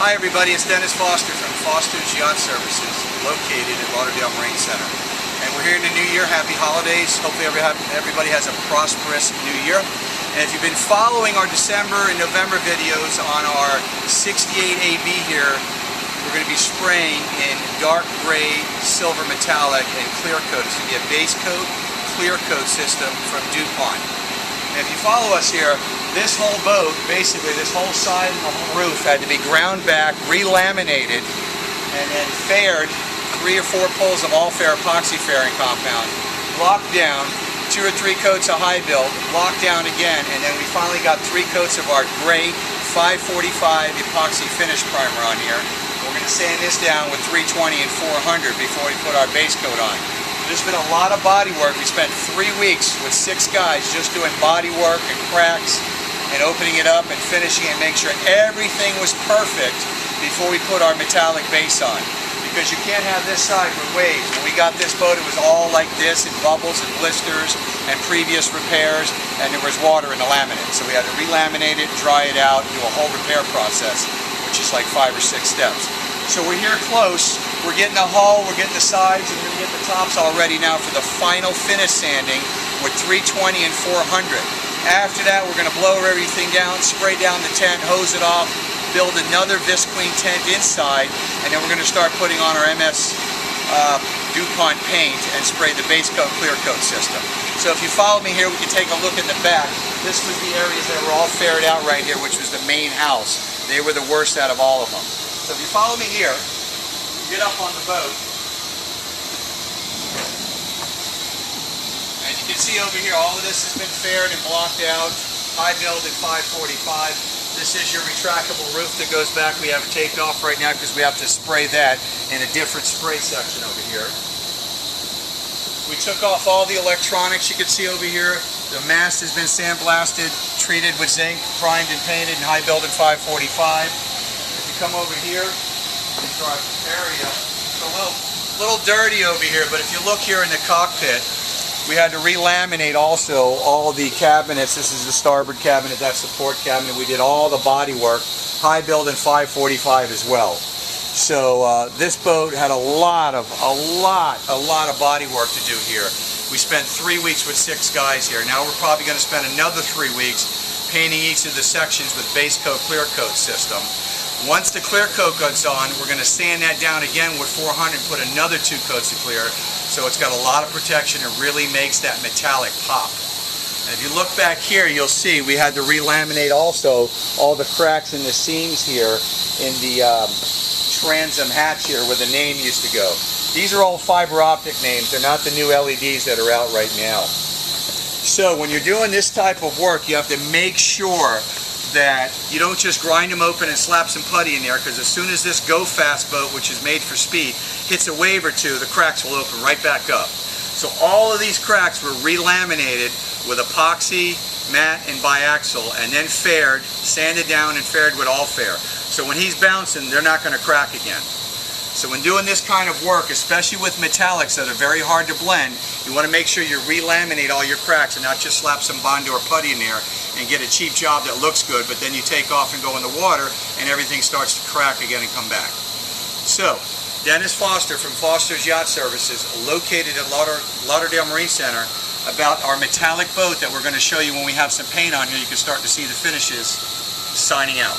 Hi everybody, it's Dennis Foster from Foster's Yacht Services, located at Lauderdale Marine Center. And we're here in the new year. Happy holidays. Hopefully everybody has a prosperous new year. And if you've been following our December and November videos on our 68 AB here, we're going to be spraying in dark gray, silver metallic, and clear coat. It's going to be a base coat, clear coat system from DuPont. And if you follow us here, this whole boat, basically this whole side and the whole roof had to be ground back, re-laminated, and then faired, 3 or 4 pulls of all-fair epoxy fairing compound, locked down, 2 or 3 coats of high build, locked down again, and then we finally got 3 coats of our gray 545 epoxy finish primer on here. We're going to sand this down with 320 and 400 before we put our base coat on. There's been a lot of body work. We spent 3 weeks with 6 guys just doing body work and cracks and opening it up and finishing it and make sure everything was perfect before we put our metallic base on. Because you can't have this side with waves. When we got this boat, it was all like this, in bubbles and blisters and previous repairs, and there was water in the laminate. So we had to relaminate it, dry it out, do a whole repair process, which is like 5 or 6 steps. So we're here close. We're getting the hull, we're getting the sides, and we're going to get the tops all ready now for the final finish sanding with 320 and 400. After that, we're going to blow everything down, spray down the tent, hose it off, build another Visqueen tent inside, and then we're going to start putting on our MS DuPont paint and spray the base coat, clear coat system. So if you follow me here, we can take a look in the back. This was the areas that were all faired out right here, which was the main house. They were the worst out of all of them. So if you follow me here, get up on the boat. As you can see over here, all of this has been faired and blocked out, high build at 545. This is your retractable roof that goes back. We have it taped off right now because we have to spray that in a different spray section over here. We took off all the electronics you can see over here. The mast has been sandblasted, treated with zinc, primed and painted, and high build at 545. If you come over here into our area, it's a little dirty over here, but if you look here in the cockpit, we had to relaminate also all the cabinets. This is the starboard cabinet, that's the port cabinet. We did all the body work, high build and 545 as well. So this boat had a lot of body work to do here. We spent 3 weeks with 6 guys here. Now we're probably going to spend another 3 weeks painting each of the sections with base coat, clear coat system. Once the clear coat goes on, we're going to sand that down again with 400 and put another 2 coats of clear. So it's got a lot of protection. It really makes that metallic pop. And if you look back here, you'll see we had to relaminate also all the cracks in the seams here in the transom hatch here where the name used to go. These are all fiber optic names. They're not the new LEDs that are out right now. So when you're doing this type of work, you have to make sure that you don't just grind them open and slap some putty in there, because as soon as this Go Fast boat, which is made for speed, hits a wave or two, the cracks will open right back up. So all of these cracks were relaminated with epoxy, matte, and biaxial, and then faired, sanded down and faired with all fair. So when he's bouncing, they're not going to crack again. So when doing this kind of work, especially with metallics that are very hard to blend, you want to make sure you relaminate all your cracks and not just slap some Bondo or putty in there and get a cheap job that looks good, but then you take off and go in the water and everything starts to crack again and come back. So, Dennis Foster from Foster's Yacht Services, located at Lauderdale Marine Center, about our metallic boat that we're going to show you when we have some paint on here. You can start to see the finishes, signing out.